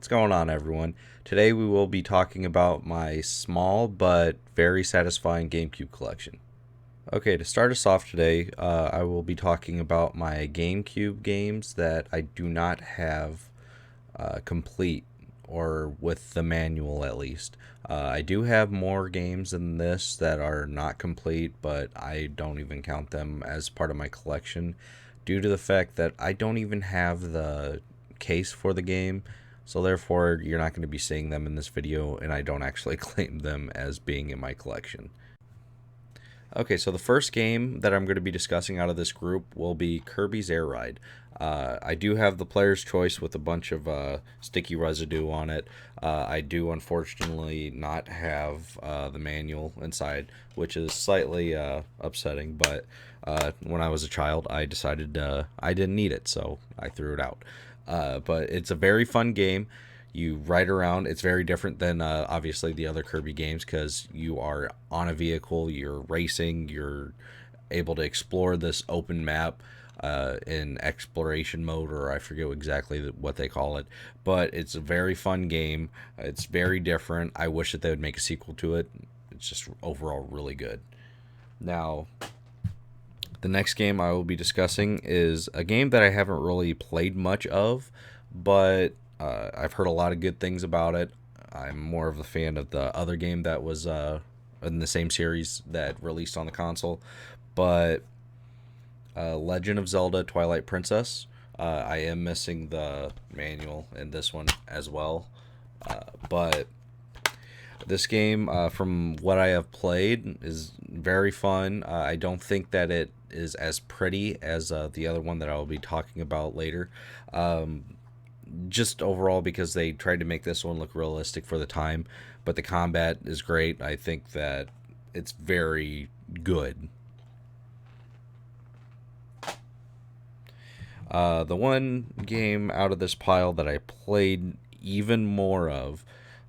What's going on, everyone? Today we will be talking about my small but very satisfying GameCube collection. Okay, to start us off today, I will be talking about my GameCube games that I do not have complete, or with the manual at least. I do have more games than this that are not complete, but I don't even count them as part of my collection due to the fact that I don't even have the case for the game. So therefore, you're not going to be seeing them in this video, and I don't actually claim them as being in my collection. Okay, so the first game that I'm going to be discussing out of this group will be Kirby's Air Ride. I do have the player's choice with a bunch of sticky residue on it. I do unfortunately not have the manual inside, which is slightly upsetting, but when I was a child, I decided I didn't need it, so I threw it out. But it's a very fun game. You ride around. It's very different than obviously the other Kirby games because you are on a vehicle, you're racing, you're able to explore this open map in exploration mode, or I forget exactly what they call it. But it's a very fun game. It's very different. I wish that they would make a sequel to it. It's just overall really good. Now, the next game I will be discussing is a game that I haven't really played much of, but I've heard a lot of good things about it. I'm more of a fan of the other game that was in the same series that released on the console. But Legend of Zelda Twilight Princess. I am missing the manual in this one as well. But this game, from what I have played, is very fun. I don't think that it is as pretty as the other one that I will be talking about later. Just overall because they tried to make this one look realistic for the time, but the combat is great. I think that it's very good. The one game out of this pile that I played even more of,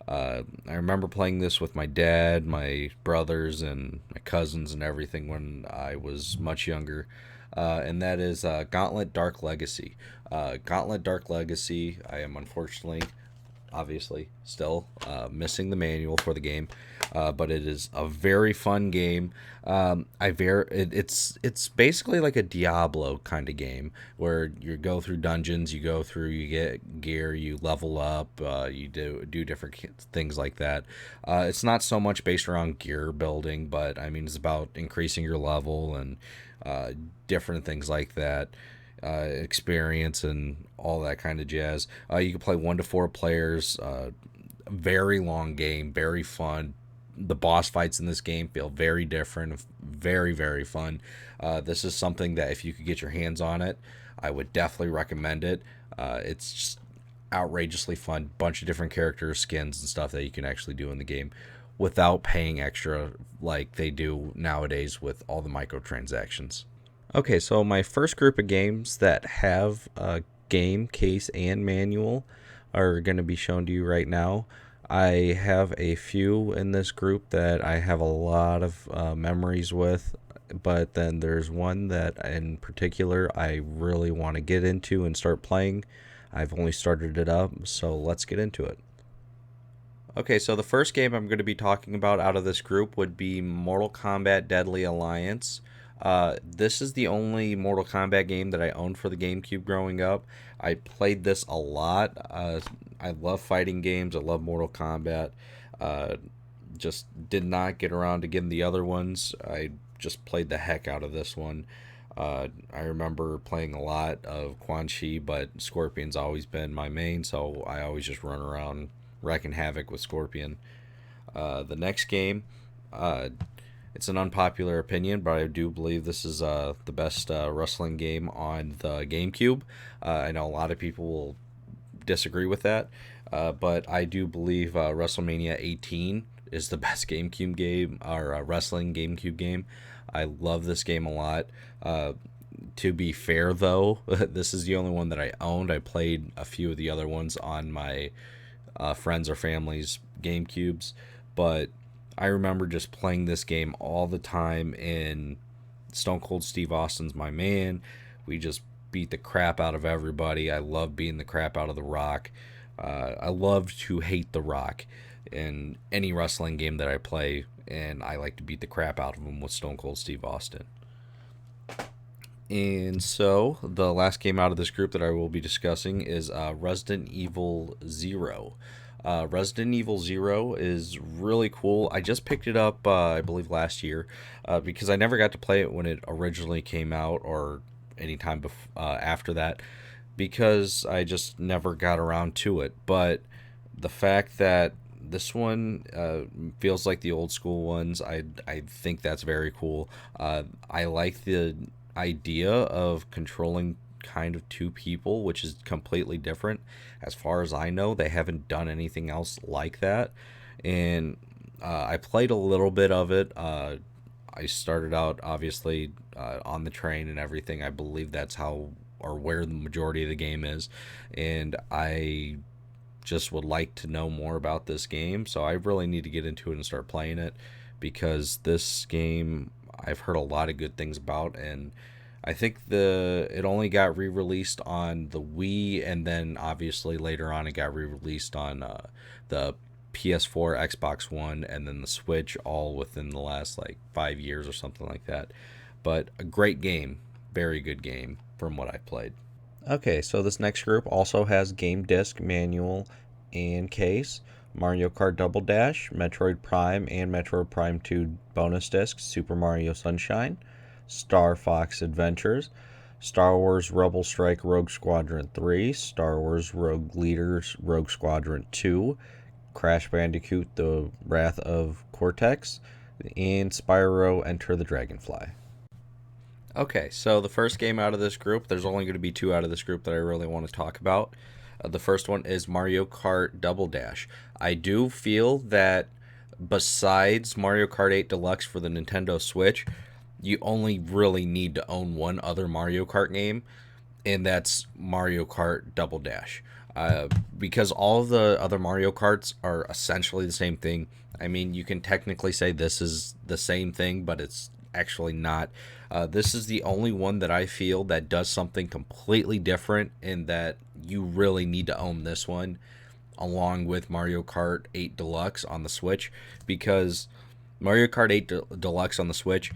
I remember playing this with my dad, my brothers, and my cousins and everything when I was much younger. And that is Gauntlet Dark Legacy. Gauntlet Dark Legacy, I am unfortunately, obviously, still missing the manual for the game, but it is a very fun game. It's basically like a Diablo kind of game where you go through dungeons, you get gear, you level up, you do different things like that. It's not so much based around gear building, but I mean it's about increasing your level and different things like that, experience and all that kind of jazz. You can play 1 to 4 players. Very long game, very fun. The boss fights in this game feel very different, very, very fun. This is something that if you could get your hands on it, I would definitely recommend it. It's just outrageously fun. Bunch of different characters, skins, and stuff that you can actually do in the game without paying extra like they do nowadays with all the microtransactions. Okay, so my first group of games that have a game, case, and manual are going to be shown to you right now. I have a few in this group that I have a lot of memories with, but then there's one that in particular I really want to get into and start playing. I've only started it up, so let's get into it. Okay, so the first game I'm going to be talking about out of this group would be Mortal Kombat Deadly Alliance. This is the only Mortal Kombat game that I owned for the GameCube growing up. I played this a lot. I love fighting games. I love Mortal Kombat. Just did not get around to getting the other ones. I just played the heck out of this one. I remember playing a lot of Quan Chi, but Scorpion's always been my main, so I always just run around wrecking havoc with Scorpion. The next game, it's an unpopular opinion, but I do believe this is the best wrestling game on the GameCube. I know a lot of people will disagree with that, but I do believe WrestleMania 18 is the best GameCube game, or wrestling GameCube game. I love this game a lot. To be fair, though, this is the only one that I owned. I played a few of the other ones on my friends or family's GameCubes, but I remember just playing this game all the time, and Stone Cold Steve Austin's my man. We just beat the crap out of everybody. I love beating the crap out of The Rock. I love to hate The Rock in any wrestling game that I play, and I like to beat the crap out of him with Stone Cold Steve Austin. And so, the last game out of this group that I will be discussing is Resident Evil Zero. Resident Evil Zero is really cool. I just picked it up, I believe, last year because I never got to play it when it originally came out or anytime after that because I just never got around to it. But the fact that this one feels like the old school ones, I think that's very cool. I like the idea of controlling kind of two people, which is completely different. As far as I know, they haven't done anything else like that. And I played a little bit of it. I started out obviously on the train and everything. I believe that's how or where the majority of the game is. And I just would like to know more about this game. So I really need to get into it and start playing it because this game I've heard a lot of good things about, and I think it only got re-released on the Wii, and then obviously later on it got re-released on the PS4, Xbox One, and then the Switch, all within the last like 5 years or something like that. But a great game, very good game from what I've played. Okay, so this next group also has game disc, manual, and case. Mario Kart Double Dash, Metroid Prime, and Metroid Prime 2 bonus discs, Super Mario Sunshine, Star Fox Adventures, Star Wars Rebel Strike Rogue Squadron 3, Star Wars Rogue Leaders Rogue Squadron 2, Crash Bandicoot The Wrath of Cortex, and Spyro Enter the Dragonfly. Okay, so the first game out of this group, there's only going to be two out of this group that I really want to talk about. The first one is Mario Kart Double Dash. I do feel that besides Mario Kart 8 Deluxe for the Nintendo Switch, you only really need to own one other Mario Kart game, and that's Mario Kart Double Dash. Because all of the other Mario Karts are essentially the same thing. I mean, you can technically say this is the same thing, but it's actually not. This is the only one that I feel that does something completely different, in that you really need to own this one along with Mario Kart 8 Deluxe on the Switch, because Mario Kart 8 Deluxe on the Switch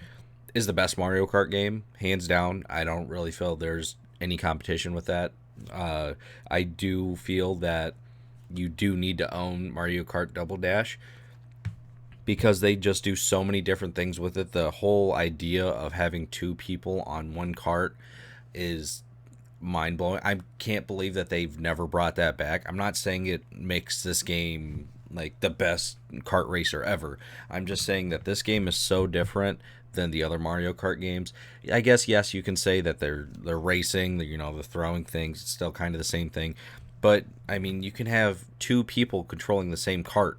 is the best Mario Kart game, hands down. I don't really feel there's any competition with that. I do feel that you do need to own Mario Kart Double Dash because they just do so many different things with it. The whole idea of having two people on one cart is mind-blowing. I can't believe that they've never brought that back. I'm not saying it makes this game like the best kart racer ever. I'm just saying that this game is so different than the other Mario Kart games. I guess yes, you can say that they're racing, they're throwing things. It's still kind of the same thing. But I mean, you can have two people controlling the same cart.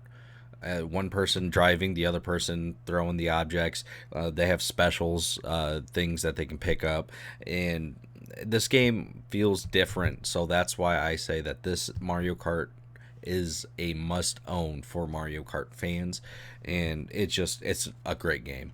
One person driving, the other person throwing the objects. They have specials, things that they can pick up, and this game feels different. So that's why I say that this Mario Kart is a must own for Mario Kart fans, and it's a great game.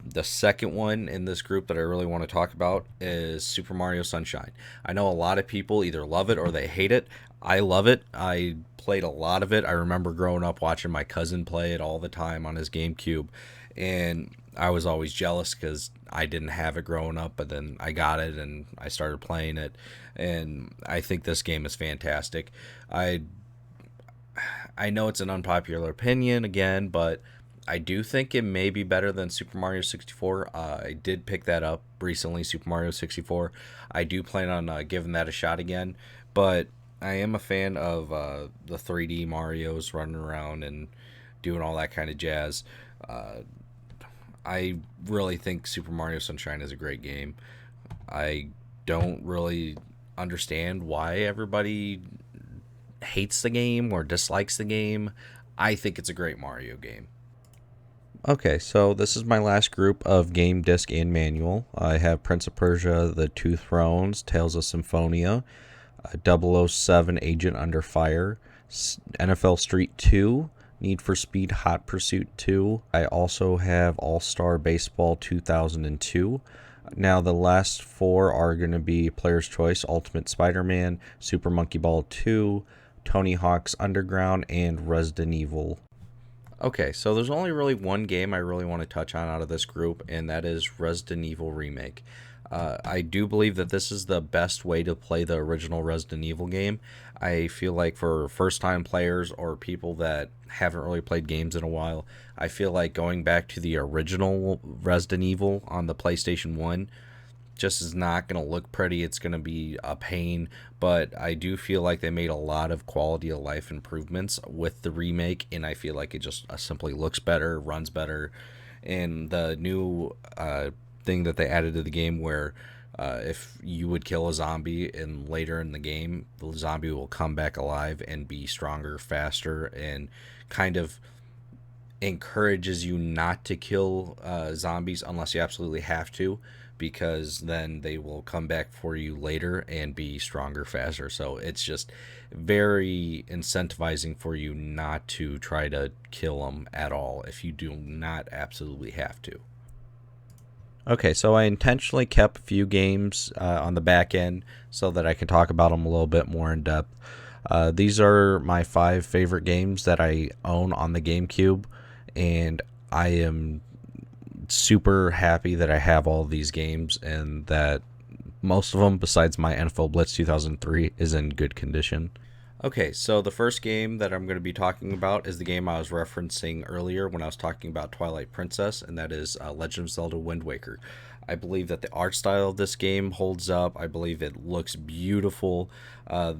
The second one in this group that I really want to talk about is Super Mario Sunshine. I know a lot of people either love it or they hate it. I love it. I played a lot of it. I remember growing up watching my cousin play it all the time on his GameCube, and I was always jealous because I didn't have it growing up, but then I got it and I started playing it, and I think this game is fantastic. I know it's an unpopular opinion again, but I do think it may be better than Super Mario 64. I did pick that up recently, Super Mario 64. I do plan on giving that a shot again, but I am a fan of the 3D Marios running around and doing all that kind of jazz. I really think Super Mario Sunshine is a great game. I don't really understand why everybody hates the game or dislikes the game. I think it's a great Mario game. Okay, so this is my last group of game disc and manual. I have Prince of Persia, The Two Thrones, Tales of Symphonia, 007 Agent Under Fire, NFL Street 2, Need for Speed Hot Pursuit 2. I also have All-Star Baseball 2002. Now the last four are going to be Player's Choice, Ultimate Spider-Man, Super Monkey Ball 2, Tony Hawk's Underground, and Resident Evil. Okay, so there's only really one game I really want to touch on out of this group, and that is Resident Evil Remake. I do believe that this is the best way to play the original Resident Evil game. I feel like for first time players or people that haven't really played games in a while, I feel like going back to the original Resident Evil on the PlayStation 1 just is not going to look pretty. It's going to be a pain, but I do feel like they made a lot of quality of life improvements with the remake, and I feel like it just simply looks better, runs better, and the new thing that they added to the game where if you would kill a zombie and later in the game, the zombie will come back alive and be stronger, faster, and kind of encourages you not to kill zombies unless you absolutely have to, because then they will come back for you later and be stronger, faster. So it's just very incentivizing for you not to try to kill them at all if you do not absolutely have to. Okay, so I intentionally kept a few games on the back end so that I can talk about them a little bit more in depth. These are my 5 favorite games that I own on the GameCube, and I am super happy that I have all these games and that most of them, besides my NFL Blitz 2003, is in good condition. Okay, so the first game that I'm going to be talking about is the game I was referencing earlier when I was talking about Twilight Princess, and that is Legend of Zelda Wind Waker. I believe that the art style of this game holds up. I believe it looks beautiful. The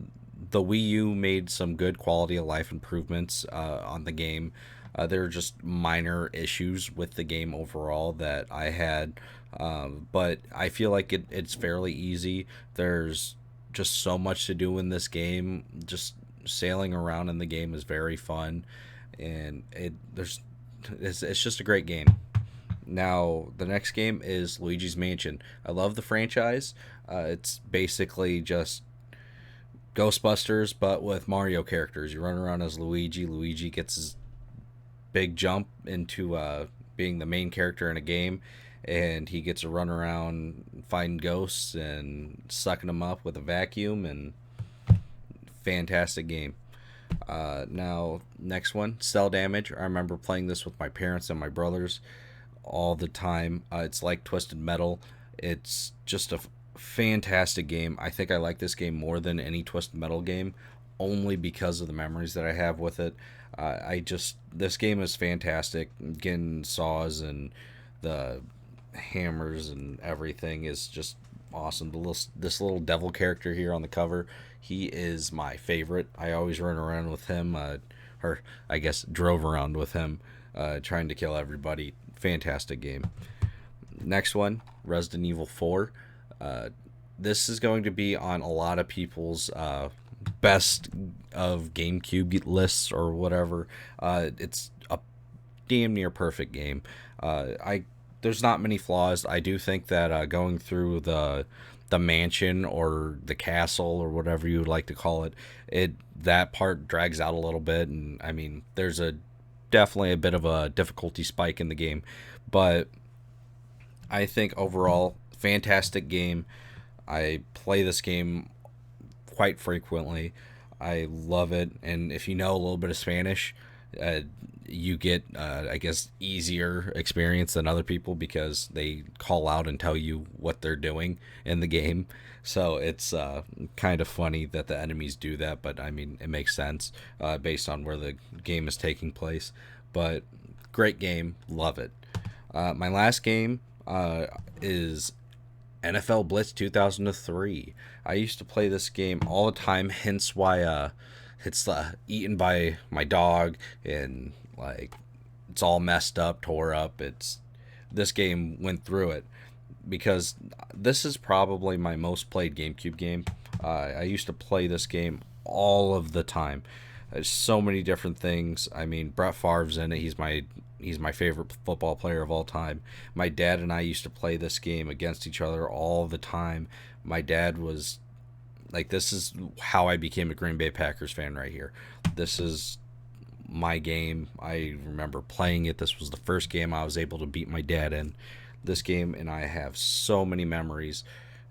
Wii U made some good quality of life improvements on the game. There are just minor issues with the game overall that I had, but I feel like it's fairly easy. There's just so much to do in this game. Just sailing around in the game is very fun, and it's just a great game. Now the next game is Luigi's Mansion. I love the franchise. It's basically just Ghostbusters but with Mario characters. You run around as Luigi. Luigi gets his big jump into being the main character in a game, and he gets to run around fighting ghosts and sucking them up with a vacuum, and fantastic game. Now next one, Cell Damage. I remember playing this with my parents and my brothers all the time. It's like Twisted Metal. It's just a fantastic game. I think I like this game more than any Twisted Metal game, only because of the memories that I have with it. This game is fantastic. Getting saws and the hammers and everything is just awesome. This little devil character here on the cover, he is my favorite. I always run around with him, or I guess drove around with him, trying to kill everybody. Fantastic game. Next one, Resident Evil 4. This is going to be on a lot of people's best of GameCube lists or whatever. It's a damn near perfect game. There's not many flaws. I do think that going through the mansion or the castle or whatever you would like to call it, that part drags out a little bit, and I mean there's definitely a bit of a difficulty spike in the game, but I think overall fantastic game. I play this game quite frequently. I love it, and if you know a little bit of Spanish, you get I guess easier experience than other people because they call out and tell you what they're doing in the game. So it's kind of funny that the enemies do that, but I mean it makes sense based on where the game is taking place. But great game, love it. My last game is NFL Blitz 2003. I used to play this game all the time, hence why it's eaten by my dog and like it's all messed up, tore up. This game went through it because this is probably my most played GameCube game. I used to play this game all of the time. There's so many different things. I mean, Brett Favre's in it. He's my favorite football player of all time. My dad and I used to play this game against each other all the time. My dad was like, this is how I became a Green Bay Packers fan right here. This is my game. I remember playing it. This was the first game I was able to beat my dad in. This game, and I have so many memories,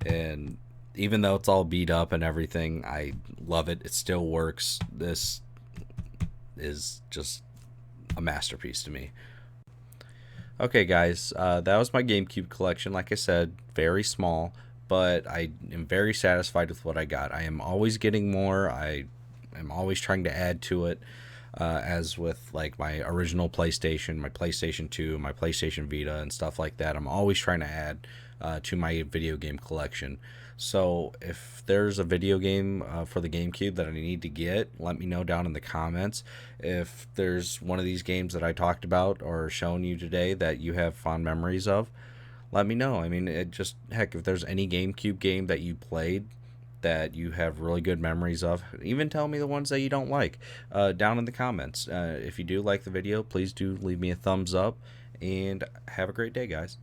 and Even though it's all beat up and everything, I love it. It still works. This is just a masterpiece to me. Okay, guys, that was my GameCube collection. Like I said, very small, but I am very satisfied with what I got. I am always getting more. I am always trying to add to it, as with like my original PlayStation, my PlayStation 2, my PlayStation Vita, and stuff like that. I'm always trying to add to my video game collection. So if there's a video game for the GameCube that I need to get, let me know down in the comments. If there's one of these games that I talked about or shown you today that you have fond memories of, let me know. I mean, it just, heck, if there's any GameCube game that you played that you have really good memories of, even tell me the ones that you don't like down in the comments. If you do like the video, please do leave me a thumbs up, and have a great day, guys.